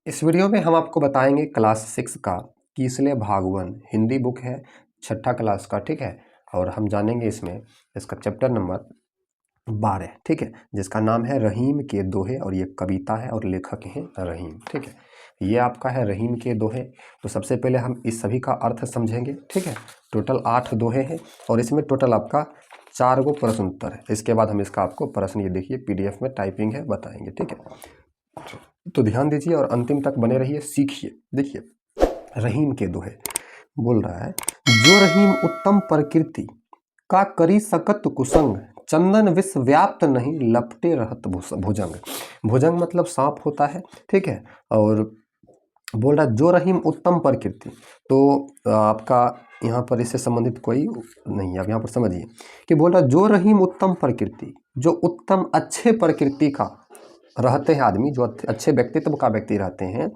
इस वीडियो में हम आपको बताएंगे क्लास 6 का कीसले भागवन हिंदी बुक है, छठा क्लास का। ठीक है, और हम जानेंगे इसमें इसका चैप्टर नंबर 12। ठीक है, जिसका नाम है रहीम के दोहे, और ये कविता है और लेखक हैं रहीम। ठीक है, ये आपका है रहीम के दोहे। तो सबसे पहले हम इस सभी का अर्थ समझेंगे। ठीक है, टोटल 8 दोहे हैं और इसमें टोटल आपका 4 गो प्रश्न उत्तर है। इसके बाद हम इसका आपको प्रश्न, ये देखिए पीडीएफ में टाइपिंग है, बताएंगे। ठीक है, तो ध्यान दीजिए और अंतिम तक बने रहिए, सीखिए। देखिए रहीम के दोहे बोल रहा है, जो रहीम उत्तम प्रकृति का करी सकत कुसंग, चंदन विष व्याप्त नहीं लपटे रहत भुजंग। भुजंग मतलब सांप होता है। ठीक है, और बोल रहा है जो रहीम उत्तम प्रकृति, तो आपका यहाँ पर इससे संबंधित कोई नहीं है। अब यहाँ पर समझिए कि बोल रहा है जो रहीम उत्तम प्रकृति, जो उत्तम अच्छे प्रकृति का रहते हैं आदमी, जो अच्छे व्यक्तित्व का व्यक्ति रहते हैं,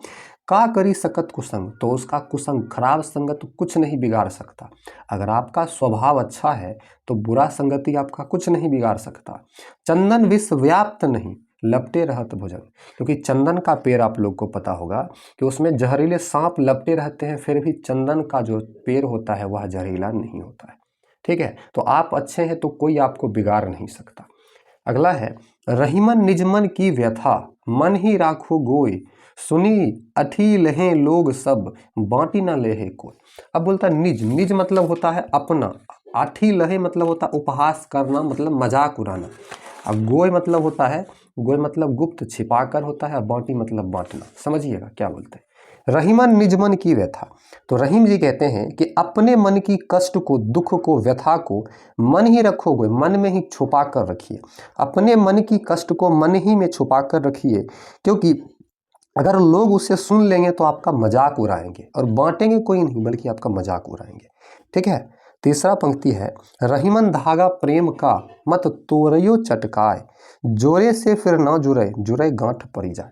का करी सकत कुसंग, तो उसका कुसंग खराब संगत कुछ नहीं बिगाड़ सकता। अगर आपका स्वभाव अच्छा है तो बुरा संगति आपका कुछ नहीं बिगाड़ सकता। चंदन विष व्याप्त नहीं लपटे रहत भुजंग, क्योंकि चंदन का पेड़ आप लोग को पता होगा कि उसमें जहरीले सांप लपटे रहते हैं, फिर भी चंदन का जो पेड़ होता है वह जहरीला नहीं होता है। ठीक है, तो आप अच्छे हैं तो कोई आपको बिगाड़ नहीं सकता। अगला है, रहीमन निजमन की व्यथा, मन ही राखो गोय, सुनी अठी लहे लोग सब, बांटी ना लेहे कोई। अब बोलता है निज, निज मतलब होता है अपना, आठी लहे मतलब होता है उपहास करना, मतलब मजाक उड़ाना। अब गोय मतलब होता है, गोय मतलब गुप्त छिपा कर होता है, बांटी मतलब बांटना। समझिएगा क्या बोलते हैं। रहीमन निजमन की व्यथा, तो रहीम जी कहते हैं कि अपने मन की कष्ट को, दुख को, व्यथा को मन ही रखोगे, मन में ही छुपा कर रखिए। अपने मन की कष्ट को मन ही में छुपा कर रखिए, क्योंकि अगर लोग उसे सुन लेंगे तो आपका मजाक उड़ाएंगे, और बांटेंगे कोई नहीं बल्कि आपका मजाक उड़ाएंगे। ठीक है, तीसरा पंक्ति है, रहीमन धागा प्रेम का, मत तोड़ियो चटकाए, जोरे से फिर ना जुड़े, जुड़े गांठ पड़ी जाए।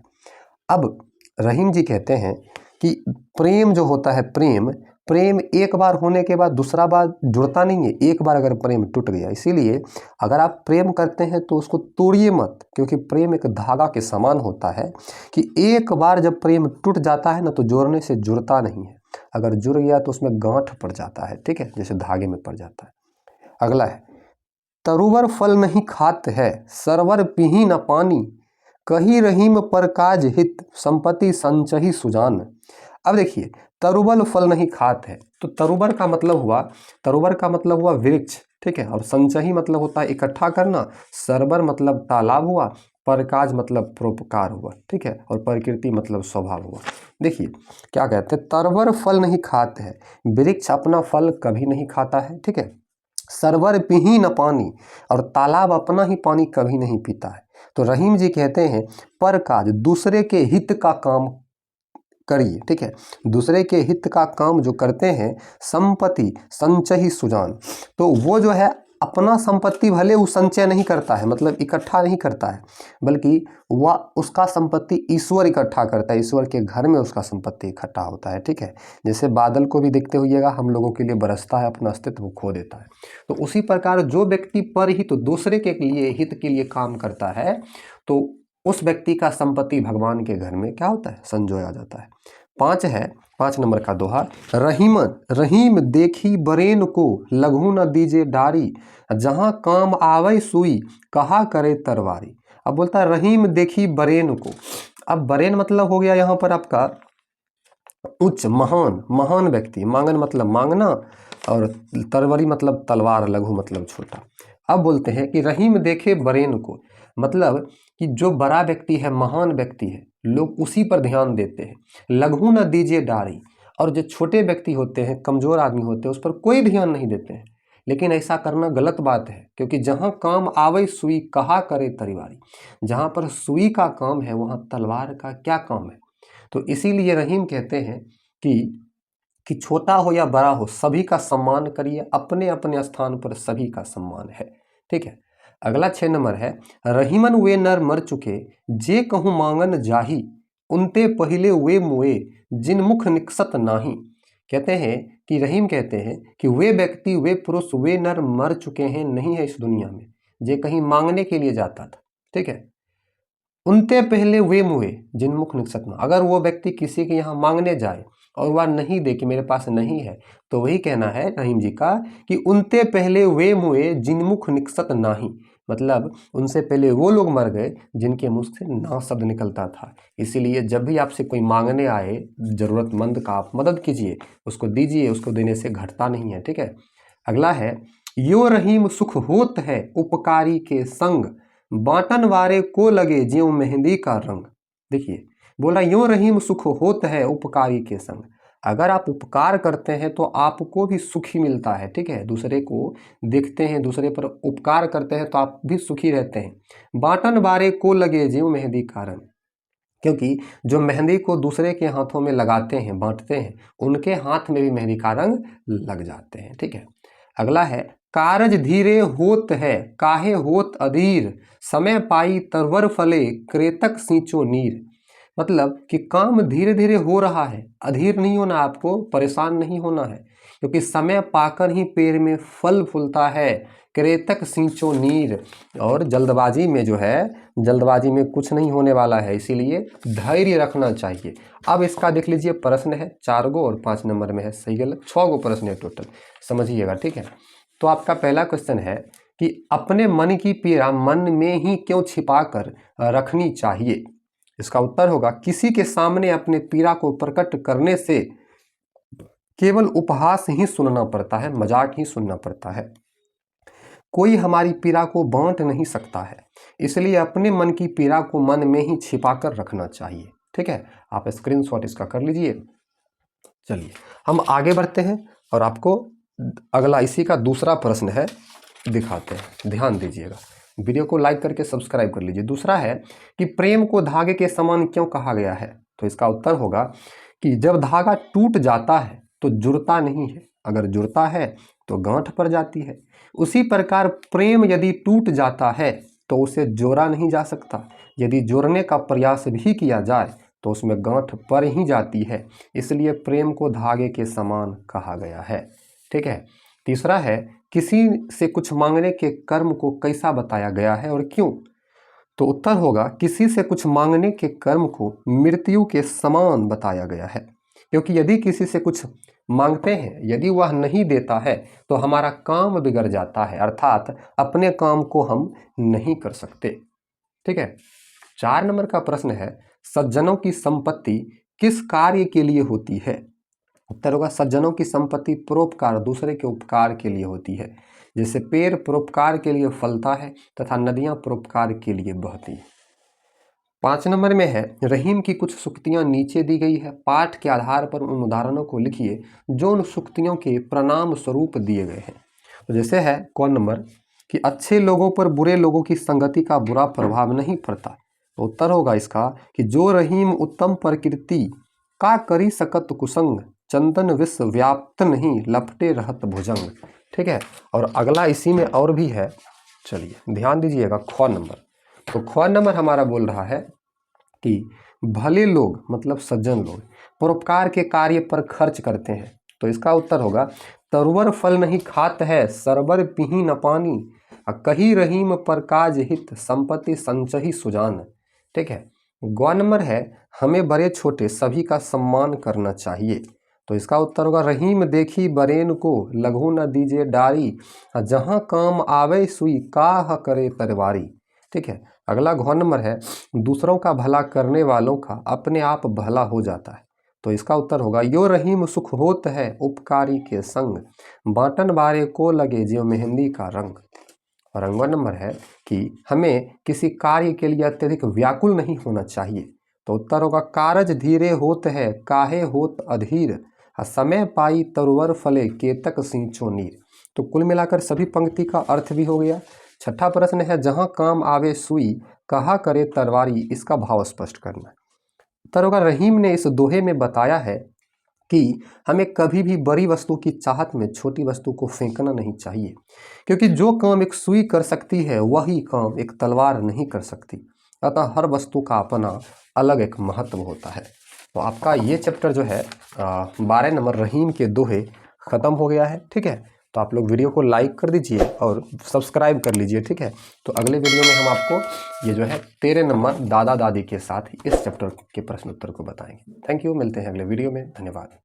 अब रहीम जी कहते हैं कि प्रेम जो होता है, प्रेम प्रेम एक बार होने के बाद दूसरा बार जुड़ता नहीं है। एक बार अगर प्रेम टूट गया, इसीलिए अगर आप प्रेम करते हैं तो उसको तोड़िए मत, क्योंकि प्रेम एक धागा के समान होता है कि एक बार जब प्रेम टूट जाता है ना तो जोड़ने से जुड़ता नहीं है। अगर जुड़ गया तो उसमें गांठ पड़ जाता है। ठीक है, जैसे धागे में पड़ जाता है। अगला है, तरुवर फल नहीं खात है, सरवर पीही न पानी, कही रहीम पर काज हित, संपत्ति संचही सुजान। अब देखिए, तरुबल फल नहीं खात है, तो तरुबर का मतलब हुआ, तरुबर का मतलब हुआ वृक्ष। ठीक है, और संचही मतलब होता है इकट्ठा करना, सरबर मतलब तालाब हुआ, परकाज मतलब परोपकार हुआ। ठीक है, और प्रकृति मतलब स्वभाव हुआ। देखिए क्या कहते हैं, तरवर फल नहीं खाते है, वृक्ष अपना फल कभी नहीं खाता है। ठीक है, सरवर पीही न पानी, और तालाब अपना ही पानी कभी नहीं पीता है। तो रहीम जी कहते हैं पर काज, दूसरे के हित का काम करिए। ठीक है, दूसरे के हित का काम जो करते हैं, संपत्ति संचय सुजान, तो वो जो है अपना संपत्ति भले वो संचय नहीं करता है, मतलब इकट्ठा नहीं करता है, बल्कि वह उसका संपत्ति ईश्वर इकट्ठा करता है, ईश्वर के घर में उसका संपत्ति इकट्ठा होता है। ठीक है, जैसे बादल को भी देखते होइएगा, हम लोगों के लिए बरसता है, अपना अस्तित्व वो खो देता है। तो उसी प्रकार जो व्यक्ति पर हित, दूसरे के लिए हित के लिए काम करता है, तो उस व्यक्ति का संपत्ति भगवान के घर में क्या होता है, संजोया जाता है। 5 है, 5 नंबर का दोहा, रहीमन रहीम देखी बरेन को, लघु न दीजे डारी, जहां काम आवे सुई, कहा करे तरवारी। अब बोलता है रहीम देखी बरेन को। अब बरेन मतलब हो गया यहाँ पर आपका उच्च, महान, महान व्यक्ति। मांगन मतलब मांगना, और तरवरी मतलब तलवार, लघु मतलब छोटा। अब बोलते हैं कि रहीम देखे बरेन को, मतलब कि जो बड़ा व्यक्ति है, महान व्यक्ति है, लोग उसी पर ध्यान देते हैं। लघु न दीजिए डारी, और जो छोटे व्यक्ति होते हैं, कमजोर आदमी होते हैं, उस पर कोई ध्यान नहीं देते हैं। लेकिन ऐसा करना गलत बात है, क्योंकि जहां काम आवे सुई, कहा करे तलवारी। जहां पर सुई का काम है वहां तलवार का क्या काम है। तो इसीलिए रहीम कहते हैं कि छोटा हो या बड़ा हो, सभी का सम्मान करिए, अपने अपने स्थान पर सभी का सम्मान है। ठीक है, अगला 6 नंबर है, रहीमन वे नर मर चुके, जे कहूँ मांगन जाही, उनते पहले वे मुए, जिन मुख निकसत नाही। कहते हैं कि रहीम कहते हैं कि वे व्यक्ति, वे पुरुष, वे नर मर चुके हैं, नहीं है इस दुनिया में, जे कहीं मांगने के लिए जाता था। ठीक है, उनते पहले वे मुए जिनमुख निकसत न। अगर वो व्यक्ति किसी के यहाँ मांगने जाए और वह नहीं दे कि मेरे पास नहीं है, तो वही कहना है रहीम जी का कि उनते पहले वे मुए जिनमुख निकसत नाही। मतलब उनसे पहले वो लोग मर गए जिनके मुख से ना शब्द निकलता था। इसीलिए जब भी आपसे कोई मांगने आए जरूरतमंद का, आप मदद कीजिए, उसको दीजिए, उसको देने से घटता नहीं है। ठीक है, अगला है यो रहीम सुख होत है उपकारी के संग, बांटन वारे को लगे ज्यों मेहंदी का रंग। देखिए बोला यो रहीम सुख होत है उपकारी के संग। अगर आप उपकार करते हैं तो आपको भी सुखी मिलता है। ठीक है, दूसरे को देखते हैं, दूसरे पर उपकार करते हैं तो आप भी सुखी रहते हैं। बांटन वारे को लगे ज्यों मेहंदी का रंग, क्योंकि जो मेहंदी को दूसरे के हाथों में लगाते हैं, बांटते हैं, उनके हाथ में भी मेहंदी का रंग लग जाते हैं। ठीक है, अगला है कारज धीरे होत है काहे होत अधीर, समय पाई तरवर फले क्रेतक सींचो नीर। मतलब कि काम धीरे धीरे हो रहा है, अधीर नहीं होना, आपको परेशान नहीं होना है, क्योंकि समय पाकर ही पेड़ में फल फूलता है। क्रेतक सींचो नीर, और जल्दबाजी में जो है, जल्दबाजी में कुछ नहीं होने वाला है, इसीलिए धैर्य रखना चाहिए। अब इसका देख लीजिए, प्रश्न है 4 गो और 5 नंबर में है सही गलत, 6 गो प्रश्न है टोटल, समझिएगा। ठीक है, तो आपका पहला क्वेश्चन है कि अपने मन की पीड़ा मन में ही क्यों छिपा कर रखनी चाहिए। इसका उत्तर होगा किसी के सामने अपने पीड़ा को प्रकट करने से केवल उपहास ही सुनना पड़ता है, मजाक ही सुनना पड़ता है। कोई हमारी पीड़ा को बांट नहीं सकता है, इसलिए अपने मन की पीड़ा को मन में ही छिपा कर रखना चाहिए। ठीक है, आप स्क्रीनशॉट इसका कर लीजिए। चलिए हम आगे बढ़ते हैं और आपको अगला इसी का दूसरा प्रश्न है दिखाते हैं, ध्यान दीजिएगा। वीडियो को लाइक करके सब्सक्राइब कर लीजिए। दूसरा है कि प्रेम को धागे के समान क्यों कहा गया है। तो इसका उत्तर होगा कि जब धागा टूट जाता है तो जुड़ता नहीं है, अगर जुड़ता है तो गांठ पड़ जाती है। उसी प्रकार प्रेम यदि टूट जाता है तो उसे जोड़ा नहीं जा सकता, यदि जोड़ने का प्रयास भी किया जाए तो उसमें गांठ पड़ ही जाती है, इसलिए प्रेम को धागे के समान कहा गया है। ठीक है, तीसरा है किसी से कुछ मांगने के कर्म को कैसा बताया गया है और क्यों। तो उत्तर होगा किसी से कुछ मांगने के कर्म को मृत्यु के समान बताया गया है, क्योंकि यदि किसी से कुछ मांगते हैं, यदि वह नहीं देता है तो हमारा काम बिगड़ जाता है, अर्थात अपने काम को हम नहीं कर सकते। ठीक है, 4 नंबर का प्रश्न है सज्जनों की संपत्ति किस कार्य के लिए होती है। उत्तर होगा सज्जनों की संपत्ति परोपकार, दूसरे के उपकार के लिए होती है। जैसे पेड़ परोपकार के लिए फलता है तथा नदियां परोपकार के लिए बहती हैं। 5 नंबर में है रहीम की कुछ सूक्तियां नीचे दी गई है, पाठ के आधार पर उन उदाहरणों को लिखिए जो उन सूक्तियों के प्रणाम स्वरूप दिए गए हैं। तो जैसे है कौन नंबर कि अच्छे लोगों पर बुरे लोगों की संगति का बुरा प्रभाव नहीं पड़ता। तो उत्तर होगा इसका कि जो रहीम उत्तम प्रकृति का करी सकत कुसंग, चंदन विश्व व्याप्त नहीं लपटे रहत भुजंग। ठीक है, और अगला इसी में और भी है, चलिए ध्यान दीजिएगा। ख नंबर, तो ख नंबर हमारा बोल रहा है कि भले लोग मतलब सज्जन लोग परोपकार के कार्य पर खर्च करते हैं। तो इसका उत्तर होगा तरुवर फल नहीं खात है सरबर पिही न पानी, कही रहीम पर काज हित संपत्ति संचही सुजान। ठीक है, ग नंबर है हमें बड़े छोटे सभी का सम्मान करना चाहिए। तो इसका उत्तर होगा रहीम देखी बरेन को लघु न दीजिए डारी, जहां काम आवे सुई काह करे तरवारी। ठीक है, अगला घ नंबर है दूसरों का भला करने वालों का अपने आप भला हो जाता है। तो इसका उत्तर होगा यो रहीम सुख होत है उपकारी के संग, बांटन बारे को लगे ज्यों मेहंदी का रंग। और अंगवा नंबर है कि हमें किसी कार्य के लिए अत्यधिक व्याकुल नहीं होना चाहिए। तो उत्तर होगा कारज धीरे होत है काहे होत अधीर, समय पाई तरुवर फले केतक सींचो नीर। तो कुल मिलाकर सभी पंक्ति का अर्थ भी हो गया। छठा प्रश्न है जहां काम आवे सुई कहा करे तरवारी, इसका भाव स्पष्ट करना। उत्तर होगा रहीम ने इस दोहे में बताया है कि हमें कभी भी बड़ी वस्तु की चाहत में छोटी वस्तु को फेंकना नहीं चाहिए, क्योंकि जो काम एक सुई कर सकती है वही काम एक तलवार नहीं कर सकती। अतः हर वस्तु का अपना अलग एक महत्व होता है। तो आपका ये चैप्टर जो है 12 नंबर रहीम के दोहे ख़त्म हो गया है। ठीक है, तो आप लोग वीडियो को लाइक कर दीजिए और सब्सक्राइब कर लीजिए, ठीक है। तो अगले वीडियो में हम आपको ये जो है 13 नंबर दादा दादी के साथ इस चैप्टर के प्रश्न उत्तर को बताएंगे। थैंक यू, मिलते हैं अगले वीडियो में, धन्यवाद।